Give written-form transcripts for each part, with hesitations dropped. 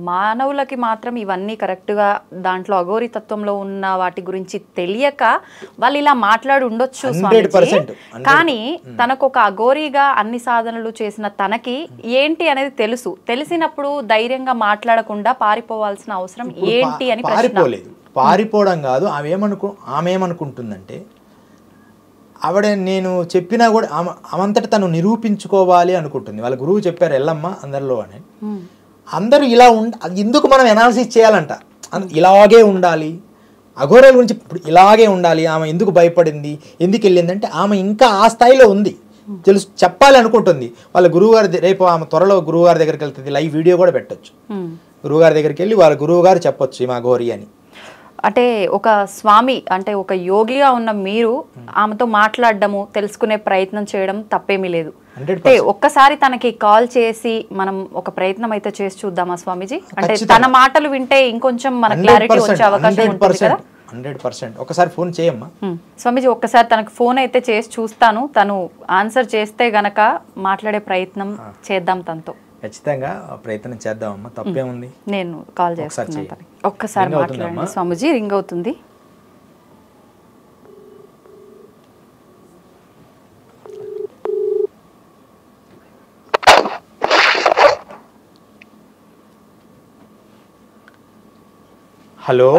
మానవులకి మాత్రం ఇవన్నీ కరెక్ట్గా దాంట్లో అఘోరి తత్వంలో ఉన్న వాటి గురించి తెలియక వాళ్ళు ఇలా మాట్లాడి ఉండొచ్చు స్వామీజీ. కానీ తనకు ఒక అఘోరిగా అన్ని సాధనలు చేసిన తనకి ఏంటి అనేది తెలుసు. తెలిసినప్పుడు ధైర్యంగా మాట్లాడకుండా పారిపోవాల్సిన అవసరం ఏంటి అని పారిపోలేదు. పారిపోవడం కాదు, ఆమె ఏమనుకుంటుందంటే ఆవిడ నేను చెప్పినా కూడా ఆమంతటి తను నిరూపించుకోవాలి అనుకుంటుంది. వాళ్ళ గురువు చెప్పారు ఎల్లమ్మ అందరిలో అని. అందరూ ఇలా ఎందుకు మనం ఎనాలిసిస్ చేయాలంట, ఇలాగే ఉండాలి, అఘోరాల గురించి ఇప్పుడు ఇలాగే ఉండాలి, ఆమె ఎందుకు భయపడింది, ఎందుకు వెళ్ళిందంటే ఆమె ఇంకా ఆ స్థాయిలో ఉంది, తెలుసు, చెప్పాలి అనుకుంటుంది. వాళ్ళ గురువుగారు రేపు ఆమె త్వరలో గురువుగారి దగ్గరికి వెళ్తుంది, లైవ్ వీడియో కూడా పెట్టచ్చు. గురువుగారి దగ్గరికి వెళ్ళి వాళ్ళ గురువుగారు చెప్పొచ్చు ఈమె అఘోరి అని. అంటే ఒక స్వామి అంటే ఒక యోగిగా ఉన్న మీరు ఆమెతో మాట్లాడడము తెలుసుకునే ప్రయత్నం చేయడం తప్పేమీ లేదు. అంటే ఒక్కసారి తనకి కాల్ చేసి మనం ఒక ప్రయత్నం అయితే చేసి చూద్దామా స్వామీజీ? అంటే తన మాటలు వింటే ఇంకొంచెం మన క్లారిటీ వచ్చే అవకాశం ఉంటుంది కదా. 100% ఒకసారి ఫోన్ చేయమ్మా స్వామీజీ. ఒక్కసారి తనకు ఫోన్ అయితే చేసి చూస్తాను. తను ఆన్సర్ చేస్తే గనక మాట్లాడే ప్రయత్నం చేద్దాం తనతో. ఖచ్చితంగా ప్రయత్నం చేద్దామమ్మా, తప్పేముంది. నేను కాల్ చేస్తాను. ఒక్కసారి మాట్లాడండి స్వామీజీ. రింగ్ అవుతుంది. హలో,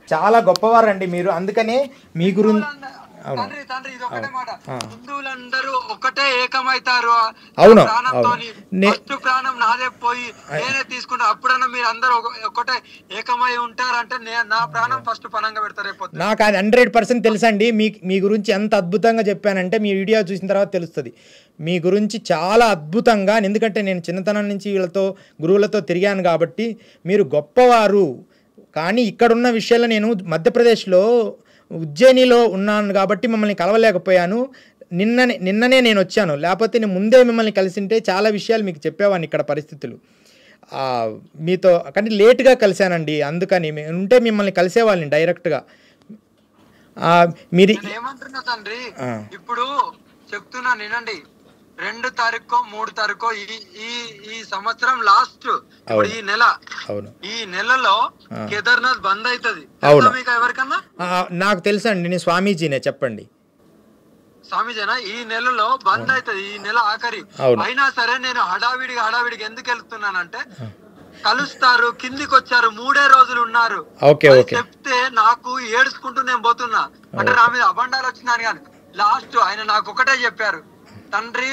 చాలా గొప్పవారండి మీరు, అందుకనే మీ గురించి తండ్రి ఇది ఒకటే మాట, హిందువులందరూ ఒకటే ఏకమైతారు. అవును, ప్రాణం నాదే పోయి నేనే తీసుకుంటా, అప్పుడన్నా మీరు అందరూ ఒకటే ఏకమై ఉంటారంటే నా ప్రాణం ఫస్ట్ పనంగా పెడతారు. నాకు అది 100% తెలుసండి. మీ గురించి ఎంత అద్భుతంగా చెప్పానంటే మీ వీడియో చూసిన తర్వాత తెలుస్తుంది. మీ గురించి చాలా అద్భుతంగా, ఎందుకంటే నేను చిన్నతనం నుంచి వీళ్ళతో గురువులతో తిరిగాను కాబట్టి మీరు గొప్పవారు. కానీ ఇక్కడున్న విషయాల్లో నేను మధ్యప్రదేశ్లో ఉజ్జయినిలో ఉన్నాను కాబట్టి మమ్మల్ని కలవలేకపోయాను. నిన్ననే నేను వచ్చాను, లేకపోతే నేను ముందే మిమ్మల్ని కలిసింటే చాలా విషయాలు మీకు చెప్పేవాడిని ఇక్కడ పరిస్థితులు మీతో. కానీ లేటుగా కలిశానండి, అందుకని ఉంటే మిమ్మల్ని కలిసేవాళ్ళని డైరెక్ట్గా. మీరు ఏమంటున్నా తండ్రి, ఇప్పుడు చెప్తున్నా వినండి. 2 తారీఖు 3 తారీఖు ఈ సంవత్సరం లాస్ట్ ఈ నెలలో కేదార్నాథ్ బంద్ అవుతుంది. మీకు ఎవరికన్నా? నాకు తెలుసండి, నేను స్వామీజీనే, చెప్పండి. స్వామీజీనా? ఈ నెలలో బంద్ అవుతుంది, ఈ నెల ఆఖరి. అయినా సరే నేను హడావిడిగా ఎందుకు వెళ్తున్నానంటే కలుస్తారు, కిందికి వచ్చారు, 3 రోజులు ఉన్నారు చెప్తే నాకు ఏడుచుకుంటూ నేను పోతున్నా. అంటే నా మీద అబండాలు వచ్చినాను. కానీ లాస్ట్ ఆయన నాకు ఒకటే చెప్పారు, తండ్రి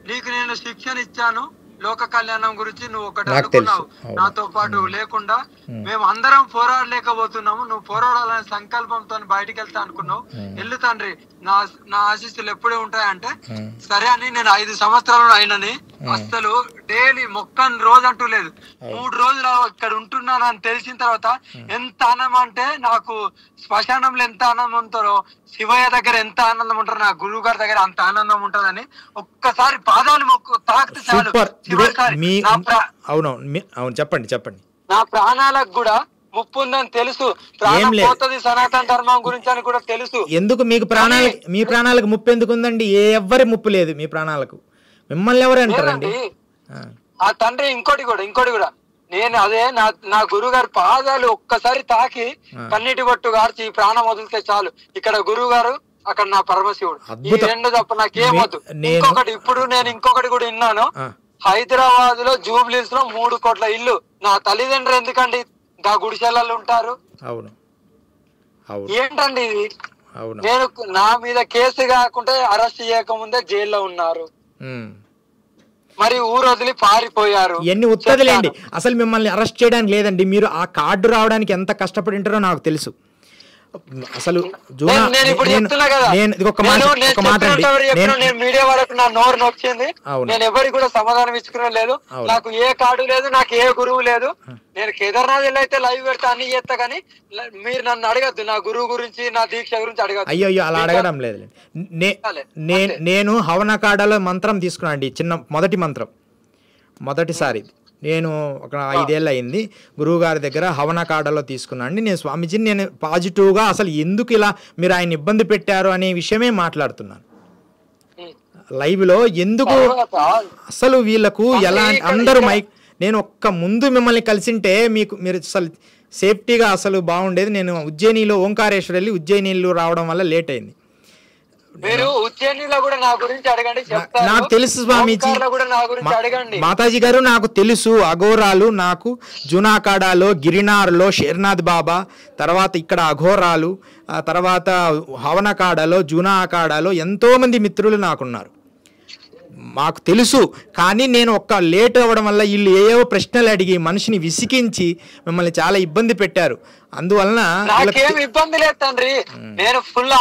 నీకు నేను శిక్షణ ఇచ్చాను, లోక కళ్యాణం గురించి నువ్వు ఒకటి అనుకున్నావు, నాతో పాటు లేకుండా మేము అందరం పోరాడలేకపోతున్నాము, నువ్వు పోరాడాలనే సంకల్పంతో బయటికి వెళ్తా అనుకున్నావు, వెళ్ళు తండ్రి, నా ఆశీస్సులు ఎప్పుడే ఉంటాయంటే సరే అని నేను 5 సంవత్సరాలు అయినని అసలు డైలీ మొక్కని రోజు అంటూ లేదు, 3 రోజులు ఇక్కడ ఉంటున్నాను అని తెలిసిన తర్వాత ఎంత ఆనందం అంటే, నాకు శ్మశానంలో ఎంత ఆనందం ఉంటారో శివయ్య దగ్గర ఎంత ఆనందం ఉంటారో నా గురువు గారి దగ్గర అంత ఆనందం ఉంటదని ఒక్కసారి పాదాలు తాకితే చాలు. చెప్పండి. నా ప్రాణాలకు కూడా ముప్పు ఉందని తెలుసు, ప్రాణం పోతుంది సనాతన ధర్మం గురించి అని కూడా తెలుసు. ఎందుకు మీ ప్రాణాలకు ముప్పు ఎందుకు ఉందండి? ఎవ్వరి ముప్పు లేదు మీ ప్రాణాలకు, మిమ్మల్ని ఎవరు అంటారండి? ఆ తండ్రి ఇంకోటి కూడా నేను అదే నా గురువు గారి పాదాలు ఒక్కసారి తాకి కన్నీటి బొట్టు గార్చి ప్రాణం వదిలితే చాలు. ఇక్కడ గురువు గారు, అక్కడ నా పరమశివుడు, ఈ 2 తప్ప నాకేమొద్దు. ఇప్పుడు నేను ఇంకొకటి కూడా విన్నాను, హైదరాబాద్ లో జూబ్లీస్ లో 3 కోట్ల ఇల్లు, నా తల్లిదండ్రులు ఎందుకండి గా గుడిసెలలో ఉంటారు? ఏంటండి ఇది? నేను నా మీద కేసు కాకుండా అరెస్ట్ చేయకముందే జైల్లో ఉన్నారు, మరి ఊరు వదిలి పారిపోయారు. ఇవన్నీ ఉత్తదిలేండి, అసలు మిమ్మల్ని అరెస్ట్ చేయడానికి లేదండి. మీరు ఆ కార్డు రావడానికి ఎంత కష్టపడి ఉంటారో నాకు తెలుసు. అసలు మీడియా వరకు నా నోరు నొచ్చింది, నేను ఎవరికి కూడా సమాధానం ఇచ్చుకునే లేదు, నాకు ఏ కార్డు లేదు, నాకు ఏ గురువు లేదు. నేను కేదార్నాథ్ అయితే లైవ్ పెడతా అన్ని చేస్తా, కానీ మీరు నన్ను అడగద్దు నా గురువు గురించి, నా దీక్ష గురించి అడగద్దు. అయ్యో అలా అడగడం లేదు. నేను హవనకాడలో మంత్రం తీసుకున్నాండి, మొదటి మంత్రం, మొదటిసారి నేను ఒక 5 ఏళ్ళు అయింది గురువుగారి దగ్గర హవనకాడలో తీసుకున్నాను అండి. నేను స్వామీజీని నేను పాజిటివ్గా అసలు ఎందుకు ఇలా మీరు ఆయన ఇబ్బంది పెట్టారు అనే విషయమే మాట్లాడుతున్నాను. లైవ్ లో ఎందుకు అసలు వీళ్ళకు ఎలా అందరూ నేను ఒక్క ముందు మిమ్మల్ని కలిసింటే మీరు అసలు సేఫ్టీగా అసలు బాగుండేది. నేను ఉజ్జయినిలో ఓంకారేశ్వర్ వెళ్ళి ఉజ్జయినిలో రావడం వల్ల లేట్ అయింది. మీరు ఉజ్జయినిలో కూడా నా గురించి అడగండి, నాకు తెలుసు స్వామీజీ, మాతాజీ గారు నాకు తెలుసు. అఘోరాలు నాకు జునాకాడాలో, గిరినార్లో షేర్నాథ్ బాబా, తర్వాత ఇక్కడ అఘోరాలు, తర్వాత హవనకాడలో, జూనా అఖాడాలో ఎంతోమంది మిత్రులు నాకున్నారు, మాకు తెలుసు. కానీ నేను ఒక్క లేట్ అవ్వడం వల్ల వీళ్ళు ఏవో ప్రశ్నలు అడిగి మనిషిని విసికించి మిమ్మల్ని చాలా ఇబ్బంది పెట్టారు. అందువలన నాకేం ఇబ్బంది లేదు తండ్రి, నేను ఫుల్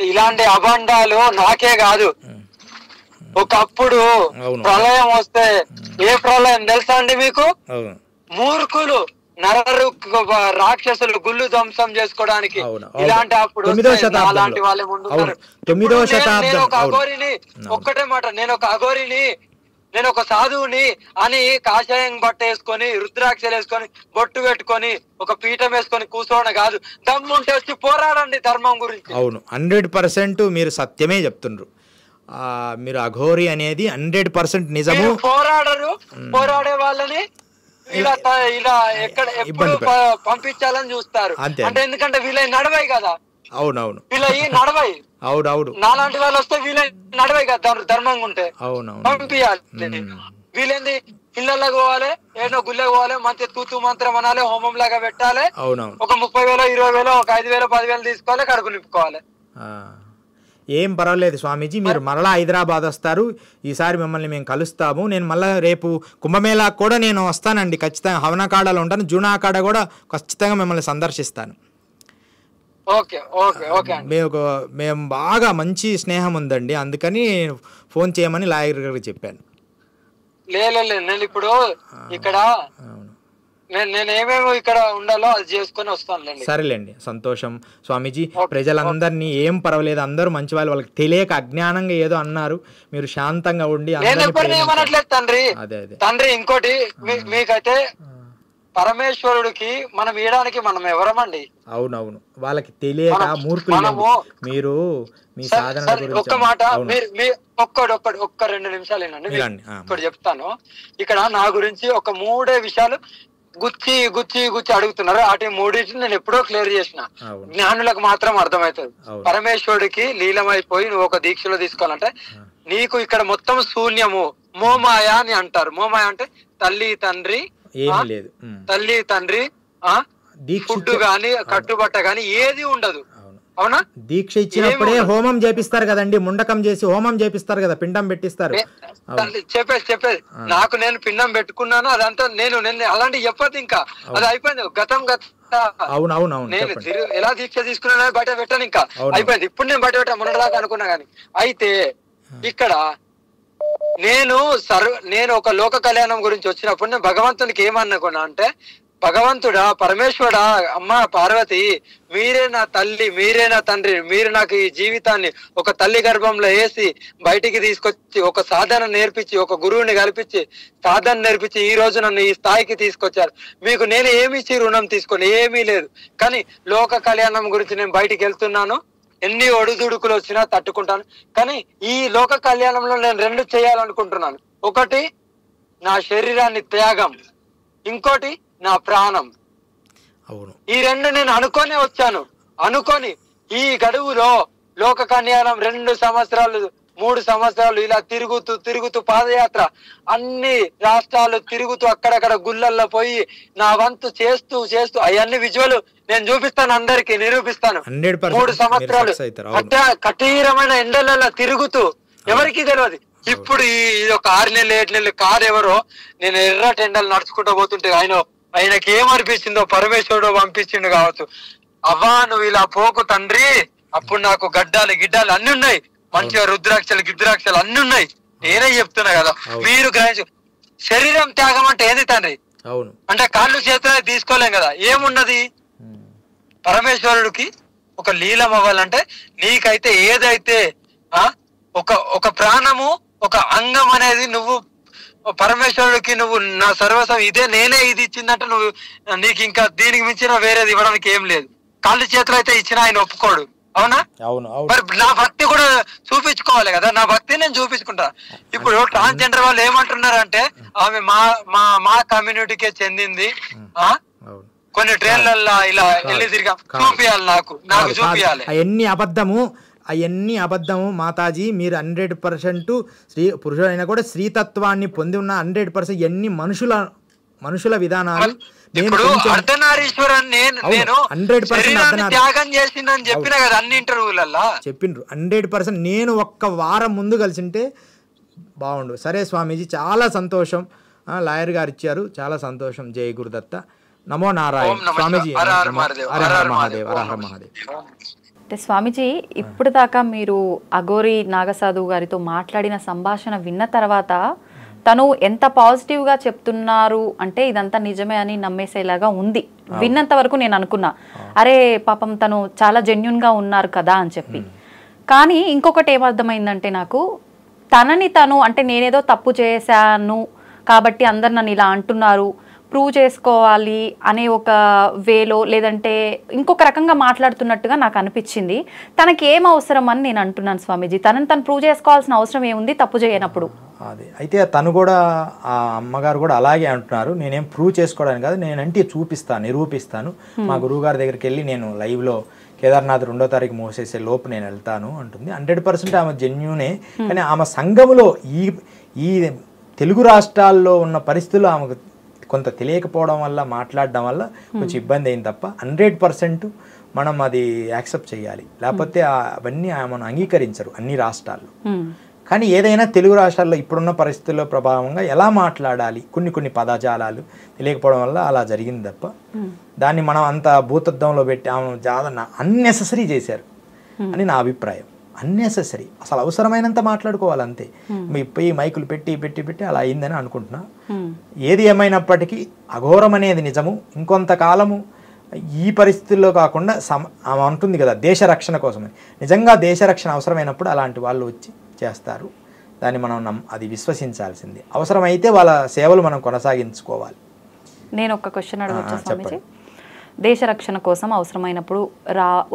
ఇలాంటి అబండాలు నాకే కాదు. ఒకప్పుడు ప్రళయం వస్తే, ఏ ప్రళయం తెలుసా అండి మీకు? మూర్ఖులు రాక్షసులు గుళ్ళు ధ్వంసం చేసుకోవడానికి ఇలాంటి అప్పుడు అలాంటి వాళ్ళే ముందున్నారు. నేను ఒక అఘోరిని, ఒక్కటే మాట, నేను ఒక అఘోరిని, నేను ఒక సాధువుని అని కాషాయం బట్ట వేసుకొని, రుద్రాక్షలు వేసుకొని, బొట్టు పెట్టుకొని, ఒక పీఠం వేసుకొని కూర్చోవడం కాదు. దమ్ముంటే వచ్చి పోరాడండి ధర్మం గురించి. అవును, 100% మీరు సత్యమే చెప్తుండ్రు. మీరు అఘోరి అనేది 100% నిజము. పోరాడరు, పోరాడే వాళ్ళని ఇలా ఎక్కడ ఎప్పుడు పంపించాలని చూస్తారు. అంటే ఎందుకంటే వీళ్ళ నడవాయి కదా. అవునవును, వీళ్ళ నడవాయి. అవునవును, నాలాంటి వాళ్ళు వస్తే వీళ్ళ నడవాయి కదా, ధర్మంగా ఉంటే పంపించాలి. వీళ్ళేంది ఇళ్ళకి పోవాలి, ఏదో గుళ్ళకి పోవాలి, మంచి తూతు మంత్రం అనాలి, హోమం లాగా పెట్టాలి, ఒక 30,000 20,000 ఒక 5,000 10,000 తీసుకోవాలి, కడుపు నింపుకోవాలి. ఏం పర్వాలేదు స్వామీజీ, మీరు మరలా హైదరాబాద్ వస్తారు, ఈసారి మిమ్మల్ని మేము కలుస్తాము. నేను మళ్ళీ రేపు కుంభమేళాకు కూడా నేను వస్తానండి ఖచ్చితంగా. హవనకాడలో ఉంటాను, జూనా అఖాడా కూడా ఖచ్చితంగా మిమ్మల్ని సందర్శిస్తాను. మేము బాగా మంచి స్నేహం ఉందండి, అందుకని ఫోన్ చేయమని లాయర్ గారికి చెప్పాను. లేదు నేను ఇప్పుడు ఇక్కడ నేను ఏమేమి ఇక్కడ ఉండాలో అది చేసుకుని వస్తాను. సరేలేండి, సంతోషం స్వామీజీ. ప్రజలందరినీ ఏం పర్వాలేదు, అందరూ మంచి వాళ్ళు, వాళ్ళకి తెలియక అజ్ఞానంగా ఏదో అన్నారు, మీరు శాంతంగా ఉండి. ఏమనట్లేదు తండ్రి. తండ్రి ఇంకోటి, మీకైతే పరమేశ్వరుడికి మనం ఇయడానికి మనం ఎవరమండి? అవునవును, వాళ్ళకి తెలియక మూర్ఖులు మీరు. మీ సాధన ఒక్క మాట, ఒక్క 2 నిమిషాలు వినండి, ఇక్కడ చెప్తాను. ఇక్కడ నా గురించి ఒక 3 విషయాలు గుచ్చి గుచ్చి గుచ్చి అడుగుతున్నారు. వాటి 3 నేను ఎప్పుడో క్లియర్ చేసిన. జ్ఞానులకు మాత్రం అర్థమవుతుంది. పరమేశ్వరుడికి లీలమైపోయి నువ్వు ఒక దీక్షలో తీసుకోవాలంటే నీకు ఇక్కడ మొత్తం శూన్యము, మోమాయ అని అంటారు. మోమాయ అంటే తల్లి తండ్రి, తల్లి తండ్రి, ఫుడ్ గాని కట్టుబట్ట గాని ఏది ఉండదు. అవునా? దీక్ష ఇచ్చినప్పుడే హోమం చేపిస్తారు కదండి, ముండకం చేసి హోమం చేపిస్తారు కదా, పిండం పెట్టిస్తారు. చెప్పేది నాకు నేను పిండం పెట్టుకున్నాను, అదంతా నేను అలాంటి చెప్పదు, ఇంకా అది అయిపోయింది. గతం నేను ఎలా దీక్ష తీసుకున్నా బయట పెట్టాను, ఇంకా అయిపోయింది. ఇప్పుడు నేను బయట పెట్టా మొన్నటిదాకా అనుకున్నా గానీ. అయితే ఇక్కడ నేను ఒక లోక కళ్యాణం గురించి వచ్చినప్పుడు నేను భగవంతునికి ఏమనుకున్నా అంటే, భగవంతుడా, పరమేశ్వరుడా, అమ్మ పార్వతి, మీరే నా తల్లి, మీరే నా తండ్రి, మీరు నాకు ఈ జీవితాన్ని ఒక తల్లి గర్భంలో వేసి బయటికి తీసుకొచ్చి ఒక సాధన నేర్పించి, ఒక గురువుని కల్పించి సాధన నేర్పించి ఈ రోజు నన్ను ఈ స్థాయికి తీసుకొచ్చారు. మీకు నేను ఏమి ఇచ్చి రుణం తీసుకొని ఏమీ లేదు. కానీ లోక కళ్యాణం గురించి నేను బయటికి వెళ్తున్నాను, ఎన్ని ఒడిదుడుకులు వచ్చినా తట్టుకుంటాను. కానీ ఈ లోక కళ్యాణంలో నేను 2 చేయాలనుకుంటున్నాను. ఒకటి నా శరీరాన్ని త్యాగం, ఇంకోటి నా ప్రాణం. ఈ 2 నేను అనుకోనే వచ్చాను. అనుకొని ఈ గడువులో లోక కళ్యాణం 2 సంవత్సరాలు 3 సంవత్సరాలు ఇలా తిరుగుతూ పాదయాత్ర అన్ని రాష్ట్రాలు తిరుగుతూ అక్కడక్కడ గుళ్ళల్లో పోయి నా వంతు చేస్తూ అవన్నీ విజువల్ నేను చూపిస్తాను, అందరికి నిరూపిస్తాను. 3 సంవత్సరాలు కఠినమైన ఎండలలో తిరుగుతూ, ఎవరికి తెలియదు. ఇప్పుడు ఇది ఒక 6 నెలలు 7 నెలలు కాదు ఎవరో, నేను ఎర్రటి ఎండలు నడుచుకుంటూ పోతుంటే ఆయనకి ఏమనిపించిందో, పరమేశ్వరుడు పంపించిండు కావచ్చు. అవ్వా నువ్వు ఇలా పోకు తండ్రి, అప్పుడు నాకు గడ్డాలు గిడ్డాలు అన్ని ఉన్నాయి, మంచిగా రుద్రాక్షలు గిద్రాక్షలు అన్ని ఉన్నాయి. నేనే చెప్తున్నా కదా, మీరు గ్రహించు. శరీరం త్యాగం అంటే ఏంది తండ్రి? అంటే కాళ్ళు చేతులు తీసుకోలేం కదా. ఏమున్నది? పరమేశ్వరుడికి ఒక లీలం అవ్వాలంటే నీకైతే ఏదైతే ఒక ప్రాణము, ఒక అంగం అనేది నువ్వు పరమేశ్వరుడికి నువ్వు నా సర్వస్వం ఇదే, నేనే ఇది ఇచ్చిందంటే నీకు ఇంకా దీనికి మించిన వేరేది ఇవ్వడానికి ఏం లేదు. కాళ్ళు చేతులు అయితే ఇచ్చినా ఆయన ఒప్పుకోడు. అవునా? అవును అవును మరి నా భక్తి కూడా చూపించుకోవాలి కదా, నా భక్తి నేను చూపించుకుంటా. ఇప్పుడు ట్రాన్స్జెండర్ వాళ్ళు ఏమంటున్నారు అంటే ఆమె మా మా మా కమ్యూనిటీకే చెందింది, అవును కొన్ని ట్రైన్లలో ఇలా వెళ్ళి తిరిగా చూపియాలి, నాకు చూపియాలి. అవన్నీ అబద్ధము, అవన్నీ అబద్ధము మాతాజీ. మీరు 100% పురుషులైనా కూడా స్త్రీతత్వాన్ని పొంది ఉన్న 100% ఎన్ని మనుషుల విధానాలు. ఇప్పుడు అర్ధనారీశ్వరన్ నేను 100% త్యాగం చేసిందని చెప్పిన కదా అన్ని ఇంటర్వ్యూలలో చెప్పిండ్రు. 100% నేను ఒక్క వారం ముందు కలిసింటే బాగుండు. సరే స్వామీజీ, చాలా సంతోషం. లాయర్ గారు ఇచ్చారు, చాలా సంతోషం. జై గురుదత్త. నమో నారాయణ. స్వామీజీ హర హర మహాదేవ్, హర హర మహాదేవ్. అంటే స్వామీజీ, ఇప్పుడు దాకా మీరు అఘోరి నాగసాధువు గారితో మాట్లాడిన సంభాషణ విన్న తర్వాత తను ఎంత పాజిటివ్గా చెప్తున్నారు అంటే ఇదంతా నిజమే అని నమ్మేసేలాగా ఉంది. విన్నంత వరకు నేను అనుకున్నా, అరే పాపం తను చాలా జెన్యున్గా ఉన్నారు కదా అని చెప్పి. కానీ ఇంకొకటి ఏమర్థమైందంటే నాకు, తనని తను అంటే నేనేదో తప్పు చేశాను కాబట్టి అందరు నన్ను ఇలా అంటున్నారు, ప్రూవ్ చేసుకోవాలి అనే ఒక వేలో లేదంటే ఇంకొక రకంగా మాట్లాడుతున్నట్టుగా నాకు అనిపించింది. తనకి ఏం అవసరం అని నేను అంటున్నాను స్వామీజీ. తనని తను ప్రూవ్ చేసుకోవాల్సిన అవసరం ఏముంది తప్పు చేయనప్పుడు? అదే అయితే తను కూడా, ఆ అమ్మగారు కూడా అలాగే అంటున్నారు. నేనేం ప్రూవ్ చేసుకోవడానికి కాదు, నేనంటే చూపిస్తాను, నిరూపిస్తాను. మా గురువుగారి దగ్గరికి వెళ్ళి నేను లైవ్లో కేదార్నాథ్ 2వ తారీఖు మోసేసే లోపు నేను వెళ్తాను అంటుంది. 100% ఆమె జెన్యూనే. కానీ ఆమె సంఘములో ఈ తెలుగు రాష్ట్రాల్లో ఉన్న పరిస్థితులు ఆమెకు కొంత తెలియకపోవడం వల్ల, మాట్లాడడం వల్ల కొంచెం ఇబ్బంది అయింది తప్ప 100% మనం అది యాక్సెప్ట్ చేయాలి. లేకపోతే అవన్నీ ఆమెను అంగీకరించరు అన్ని రాష్ట్రాల్లో. కానీ ఏదైనా తెలుగు రాష్ట్రాల్లో ఇప్పుడున్న పరిస్థితుల్లో ప్రభావంగా ఎలా మాట్లాడాలి, కొన్ని పదజాలాలు తెలియకపోవడం వల్ల అలా జరిగింది తప్ప, దాన్ని మనం అంత భూతత్వంలో పెట్టి ఆమె చాలా అన్నెసెసరీ చేశారు అని నా అభిప్రాయం. అన్నెసెసరీ, అసలు అవసరమైనంత మాట్లాడుకోవాలి అంతే. ఈ మైకులు పెట్టి అలా అయిందని అనుకుంటున్నా. ఏది ఏమైనప్పటికీ అఘోరం అనేది నిజము. ఇంకొంతకాలము ఈ పరిస్థితుల్లో కాకుండా ఆమె అంటుంది కదా దేశ రక్షణ కోసమని. నిజంగా దేశ రక్షణ అవసరమైనప్పుడు అలాంటి వాళ్ళు వచ్చి చేస్తారు. దాన్ని మనం అది విశ్వసించాల్సింది. అవసరమైతే వాళ్ళ సేవలు మనం కొనసాగించుకోవాలి. నేను ఒక క్వశ్చన్ అడగొచ్చా స్వామీజీ? దేశ రక్షణ కోసం అవసరమైనప్పుడు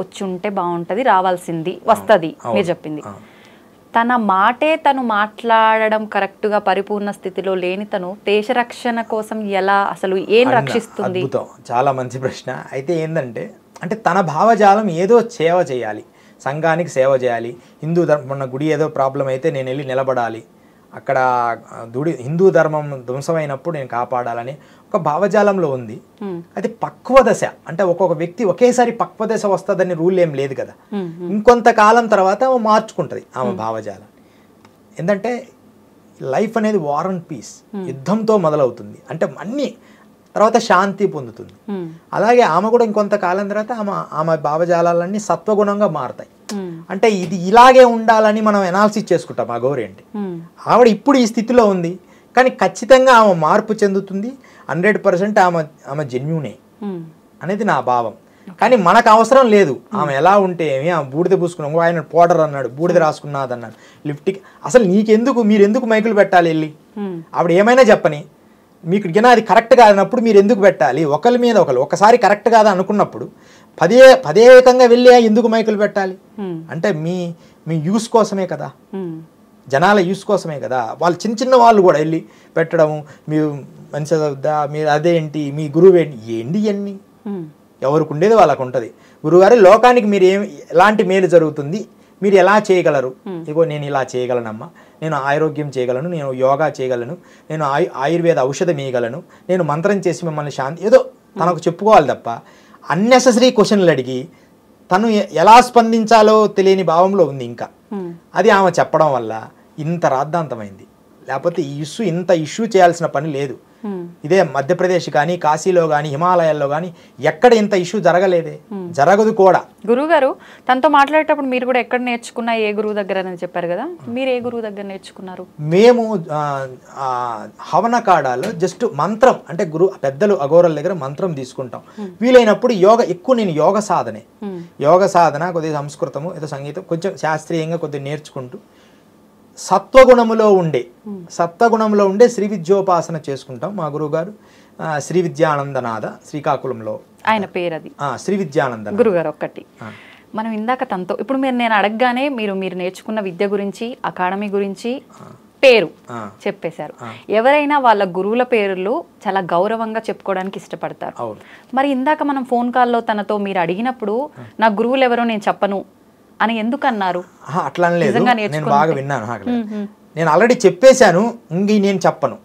వచ్చి ఉంటే బాగుంటుంది, రావాల్సింది వస్తుంది మీరు చెప్పింది. తన మాటే తను మాట్లాడడం కరెక్ట్గా పరిపూర్ణ స్థితిలో లేని తను దేశ రక్షణ కోసం ఎలా, అసలు ఏం రక్షిస్తుంది? అద్భుతం, చాలా మంచి ప్రశ్న. అయితే ఏంటంటే, అంటే తన భావజాలం ఏదో సేవ చేయాలి, సంఘానికి సేవ చేయాలి. హిందూ ధర్మం గుడి ఏదో ప్రాబ్లం అయితే నేను వెళ్ళి నిలబడాలి, అక్కడ హిందూ ధర్మం ధ్వంసమైనప్పుడు నేను కాపాడాలని ఒక భావజాలంలో ఉంది. అది పక్వ దశ. అంటే ఒక్కొక్క వ్యక్తి ఒకేసారి పక్వ దశ వస్తుందని రూల్ ఏం లేదు కదా. ఇంకొంతకాలం తర్వాత ఆమె మార్చుకుంటుంది ఆమె భావజాలం. ఏంటంటే లైఫ్ అనేది వార్ అండ్ పీస్, యుద్ధంతో మొదలవుతుంది. అంటే అన్ని తర్వాత శాంతి పొందుతుంది. అలాగే ఆమె కూడా ఇంకొంతకాలం తర్వాత ఆమె భావజాలన్నీ సత్వగుణంగా మారుతాయి. అంటే ఇది ఇలాగే ఉండాలని మనం ఎనాలిసిస్ చేసుకుంటాం. అఘోరి అంటే ఆవిడ ఇప్పుడు ఈ స్థితిలో ఉంది, కానీ ఖచ్చితంగా ఆమె మార్పు చెందుతుంది. 100% ఆమె జెన్యూనే అనేది నా భావం. కానీ మనకు అవసరం లేదు ఆమె ఎలా ఉంటే ఏమి. ఆమె బూడిద పూసుకున్నాం, ఆయన పౌడర్ అన్నాడు, బూడిద రాసుకున్నది అన్నాడు, లిప్టిక్. అసలు నీకెందుకు, మీరు ఎందుకు మైకులు పెట్టాలి వెళ్ళి? ఆవిడ ఏమైనా చెప్పని, మీకు అది కరెక్ట్ కాదన్నప్పుడు మీరు ఎందుకు పెట్టాలి? ఒకరి మీద ఒకసారి కరెక్ట్ కాదా అనుకున్నప్పుడు పదేకంగా వెళ్ళి ఎందుకు మైకులు పెట్టాలి? అంటే మీ యూస్ కోసమే కదా, జనాల యూస్ కోసమే కదా. వాళ్ళు చిన్న వాళ్ళు కూడా వెళ్ళి పెట్టడము, మీరు మంచి చదువుద్దా, మీరు అదేంటి, మీ గురువు ఏంటి ఇవన్నీ ఎవరికి ఉండేది వాళ్ళకు ఉంటుంది. గురువుగారు లోకానికి మీరు ఎలాంటి మేలు జరుగుతుంది, మీరు ఎలా చేయగలరు? ఇగో నేను ఇలా చేయగలనమ్మా, నేను ఆరోగ్యం చేయగలను, నేను యోగా చేయగలను, నేను ఆయుర్వేద ఔషధం ఇవ్వగలను, నేను మంత్రం చేసి మిమ్మల్ని శాంతి, ఏదో తనకు చెప్పుకోవాలి తప్ప అన్నెసెసరీ క్వశ్చన్లు అడిగి తను ఎలా స్పందించాలో తెలియని భావంలో ఉంది. ఇంకా అది ఆమె చెప్పడం వల్ల ఇంత రాద్ధాంతమైంది. లేకపోతే ఇంత ఇష్యూ చేయాల్సిన పని లేదు. ఇదే మధ్యప్రదేశ్ కానీ, కాశీలో కానీ, హిమాలయాల్లో కానీ ఎక్కడ ఇంత ఇష్యూ జరగలేదే, జరగదు కూడా. గురువుగారు తనతో మాట్లాడేటప్పుడు మీరు కూడా ఎక్కడ నేర్చుకున్నా, ఏ గురువు దగ్గర అని చెప్పారు కదా, మీరు ఏ గురువు దగ్గర నేర్చుకున్నారు? మేము హవనకాడాలో జస్ట్ మంత్రం, అంటే పెద్దలు అఘోరల దగ్గర మంత్రం తీసుకుంటాం. వీలైనప్పుడు నేను యోగ సాధనే, యోగ సాధన, కొద్దిగా సంస్కృతము, ఏదో సంగీతం, కొంచెం శాస్త్రీయంగా కొద్దిగా నేర్చుకుంటూ సత్వగుణంలో ఉండే శ్రీ విద్యోపాసన చేసుకుంటాం. మా గురువు గారు శ్రీ విద్యానందనాథ, శ్రీకాకుళంలో ఆయన పేరు, అది శ్రీ విద్యానంద గురుగారు. ఒక్కటి మనం ఇందాక తనతో ఇప్పుడు నేను అడగగానే మీరు నేర్చుకున్న విద్య గురించి, అకాడమీ గురించి, పేరు చెప్పేశారు. ఎవరైనా వాళ్ళ గురువుల పేర్లు చాలా గౌరవంగా చెప్పుకోవడానికి ఇష్టపడతారు. మరి ఇందాక మనం ఫోన్ కాల్లో తనతో మీరు అడిగినప్పుడు నా గురువులు ఎవరో నేను చెప్పను అని ఎందుకు అన్నారు? అట్లా లేదు, నేను బాగా విన్నాను. నేను ఆల్రెడీ చెప్పేశాను, ఇంక నేను చెప్పను.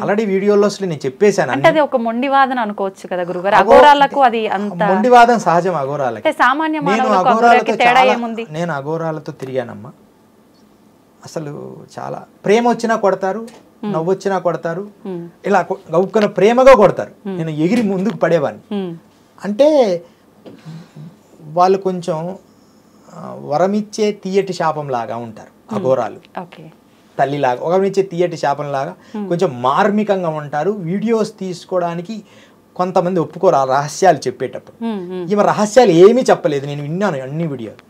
ఆల్రెడీ వీడియోలో అసలు నేను చెప్పేశాను. అంటే అది ఒక మొండివాదన అనుకోవచ్చు కదా గురుగారు. అఘోరాలకు అది అంత మొండివాదం సహజం. అఘోరాలకి సామాన్య మానవులకు అఘోరాలకి తేడా ఏముంది? నేను అఘోరాలతో తిరిగానమ్మా. అసలు చాలా ప్రేమ వచ్చినా కొడతారు, నవ్వు వచ్చినా కొడతారు, ఇలా గౌక్కున ప్రేమగా కొడతారు. నేను ఎగిరి ముందుకు పడేవాడిని. అంటే వాళ్ళు కొంచెం వరమిచ్చే తీయటి శాపం లాగా ఉంటారు అఘోరాలు. తల్లిలాగా వరమిచ్చే తీయటి శాపం లాగా కొంచెం మార్మికంగా ఉంటారు. వీడియోస్ తీసుకోవడానికి కొంతమంది ఒప్పుకోరు ఆ రహస్యాలు చెప్పేటప్పుడు. ఈమె రహస్యాలు ఏమీ చెప్పలేదు, నేను విన్నాను అన్ని వీడియోలు.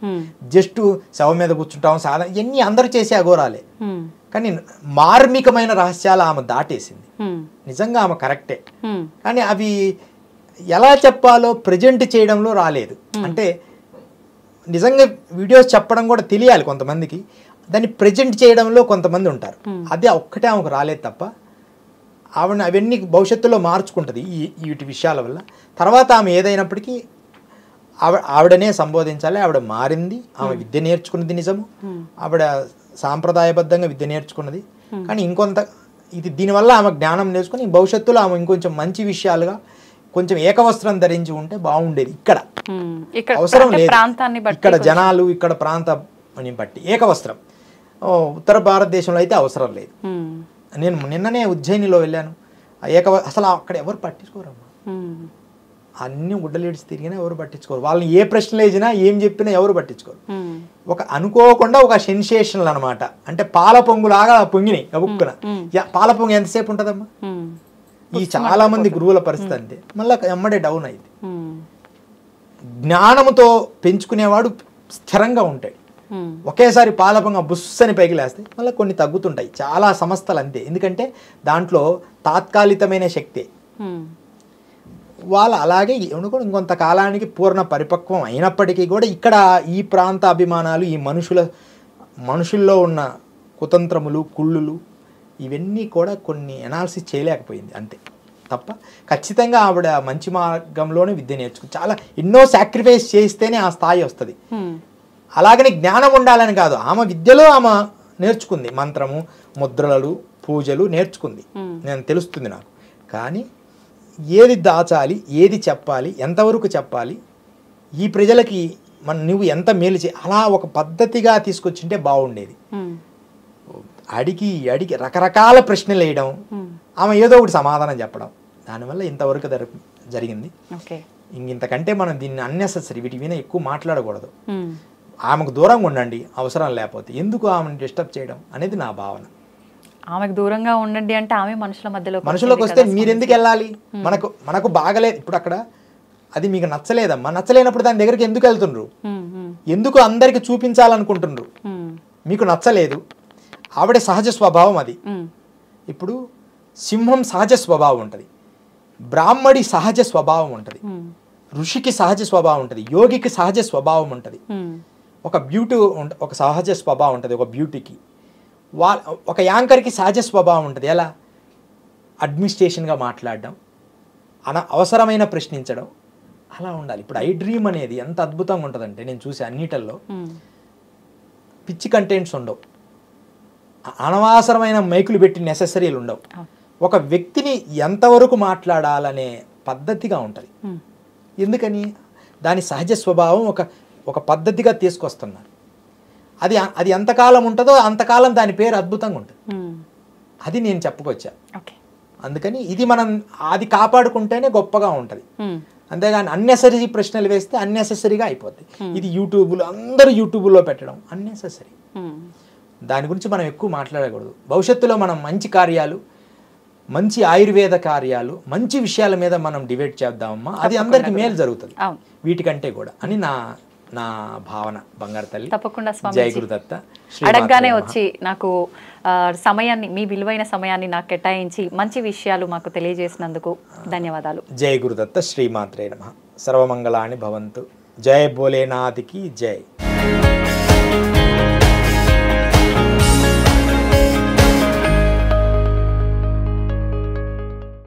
జస్ట్ శవం మీద కూర్చుంటాం సాధారణ ఇవన్నీ అందరూ చేసే అఘోరాలే. కానీ మార్మికమైన రహస్యాలు ఆమె దాటేసింది. నిజంగా ఆమె కరెక్టే, కానీ అవి ఎలా చెప్పాలో ప్రజెంట్ చేయడంలో రాలేదు. అంటే నిజంగా వీడియోస్ చెప్పడం కూడా తెలియాలి కొంతమందికి, దాన్ని ప్రజెంట్ చేయడంలో కొంతమంది ఉంటారు. అది ఒక్కటే ఆమెకు రాలేదు తప్ప ఆవిడ అవన్నీ భవిష్యత్తులో మార్చుకుంటుంది వీటి విషయాల వల్ల. తర్వాత ఆమె ఏదైనప్పటికీ ఆవిడనే సంబోధించాలి. ఆవిడ మారింది, ఆమె విద్య నేర్చుకున్నది నిజము, ఆవిడ సాంప్రదాయబద్ధంగా విద్య నేర్చుకున్నది. కానీ ఇంకొంత ఇది దీనివల్ల ఆమె జ్ఞానం నేర్చుకుని భవిష్యత్తులో ఆమె ఇంకొంచెం మంచి విషయాలుగా కొంచెం ఏకవస్త్రం ధరించి ఉంటే బాగుండేది. ఇక్కడ అవసరం లేదు, ఇక్కడ జనాలు ఇక్కడ ప్రాంతాన్ని బట్టి ఏకవస్త్రం. ఉత్తర భారతదేశంలో అయితే అవసరం లేదు. నేను నిన్ననే ఉజ్జయినిలో వెళ్ళాను. అసలు అక్కడ ఎవరు పట్టించుకోరమ్మా. అన్ని గుడ్డలేడిచి తిరిగినా ఎవరు పట్టించుకోరు. వాళ్ళని ఏ ప్రశ్నలు వేసినా ఏం చెప్పినా ఎవరు పట్టించుకోరు. ఒక అనుకోకుండా ఒక సెన్సేషనల్ అనమాట. అంటే పాల పొంగులాగా పొంగినాయి గబుక్కున. పాల పొంగు ఎంతసేపు ఉంటుందమ్మా? ఈ చాలా మంది గురువుల పరిస్థితి అంతే, మళ్ళీ ఎమ్మడే డౌన్ అయింది. జ్ఞానముతో పెంచుకునేవాడు స్థిరంగా ఉంటాడు. ఒకేసారి పాలపంగా బుస్సని పైకి లేస్తే మళ్ళీ కొన్ని తగ్గుతుంటాయి. చాలా సంస్థలు అంతే, ఎందుకంటే దాంట్లో తాత్కాలికమైన శక్తే. వాళ్ళు అలాగే ఇంకొంత కాలానికి పూర్ణ పరిపక్వం అయినప్పటికీ కూడా ఇక్కడ ఈ ప్రాంత అభిమానాలు, ఈ మనుషుల్లో ఉన్న కుతంత్రములు, కుళ్ళులు, ఇవన్నీ కూడా కొన్ని అనాలిసిస్ చేయలేకపోయింది అంతే తప్ప. ఖచ్చితంగా ఆవిడ మంచి మార్గంలోనే విద్య నేర్చుకుని చాలా ఎన్నో సాక్రిఫైస్ చేస్తేనే ఆ స్థాయి వస్తుంది. అలాగని జ్ఞానం ఉండాలని కాదు, ఆమె విద్యలో ఆమె నేర్చుకుంది. మంత్రము, ముద్రలు, పూజలు నేర్చుకుంది, నేను తెలుస్తుంది నాకు. కానీ ఏది దాచాలి, ఏది చెప్పాలి, ఎంతవరకు చెప్పాలి, ఈ ప్రజలకి నువ్వు ఎంత మేలు అలా ఒక పద్ధతిగా తీసుకొచ్చింటే బాగుండేది. అడిగి రకరకాల ప్రశ్నలు వేయడం, ఆమె ఏదో ఒకటి సమాధానం చెప్పడం, దానివల్ల ఇంతవరకు జరిగింది. ఇంతకంటే మనం దీన్ని అన్నెసెసరీ వీటి మీద ఎక్కువ మాట్లాడకూడదు. ఆమెకు దూరంగా ఉండండి అవసరం లేకపోతే, ఎందుకు ఆమెను డిస్టర్బ్ చేయడం అనేది నా భావన. ఆమెకు దూరంగా ఉండండి అంటే ఆమె మనుషులకు వస్తే మీరు ఎందుకు వెళ్ళాలి? మనకు బాగలేదు ఇప్పుడు అక్కడ, అది మీకు నచ్చలేదమ్మా. నచ్చలేనప్పుడు దాని దగ్గరికి ఎందుకు వెళ్తుండ్రు? ఎందుకు అందరికి చూపించాలనుకుంటుండ్రు? మీకు నచ్చలేదు, ఆవిడ సహజ స్వభావం అది. ఇప్పుడు సింహం సహజ స్వభావం ఉంటుంది, బ్రాహ్మడి సహజ స్వభావం ఉంటుంది, ఋషికి సహజ స్వభావం ఉంటుంది, యోగికి సహజ స్వభావం ఉంటుంది, ఒక బ్యూటీ ఒక సహజ స్వభావం ఉంటుంది ఒక బ్యూటీకి. ఒక యాంకర్కి సహజ స్వభావం ఉంటుంది. ఎలా? అడ్మినిస్ట్రేషన్గా మాట్లాడడం, అవసరమైన ప్రశ్నించడం, అలా ఉండాలి. ఇప్పుడు ఐ డ్రీమ్ అనేది ఎంత అద్భుతంగా ఉంటుందంటే, నేను చూసే అన్నిటిల్లో పిచ్చి కంటెంట్స్ ఉండవు, అనవసరమైన మైకులు పెట్టి నెసెసరీలు ఉండవు. ఒక వ్యక్తిని ఎంతవరకు మాట్లాడాలనే పద్ధతిగా ఉంటుంది. ఎందుకని? దాని సహజ స్వభావం ఒక పద్ధతిగా తీసుకొస్తున్నారు. అది ఎంతకాలం ఉంటుందో అంతకాలం దాని పేరు అద్భుతంగా ఉంటుంది. అది నేను చెప్పుకొచ్చా. అందుకని ఇది మనం అది కాపాడుకుంటేనే గొప్పగా ఉంటుంది. అంతేగాని అన్నెసరీ ప్రశ్నలు వేస్తే అన్నెసెసరీగా అయిపోద్ది. ఇది యూట్యూబ్లో అందరూ యూట్యూబ్లో పెట్టడం అన్నెసెసరీ. దాని గురించి మనం ఎక్కువ మాట్లాడకూడదు. భవిష్యత్తులో మనం మంచి కార్యాలు, మంచి ఆయుర్వేద కార్యాలు, మంచి విషయాల మీద మనం డిబేట్ చేద్దామమ్మా. అది అందరికి మేలు జరుగుతుంది వీటికంటే కూడా అని నా భావన. బంగారు తల్లి తప్పకుండా జై గురుదత్త. అడగగానే వచ్చి నాకు సమయాన్ని, మీ విలువైన సమయాన్ని నాకు కేటాయించి మంచి విషయాలు మాకు తెలియజేసినందుకు ధన్యవాదాలు. జై గురుదత్త. శ్రీమాత్రే నమః. సర్వమంగళాని భవంతు. జై భోలేనాథ్కి జై.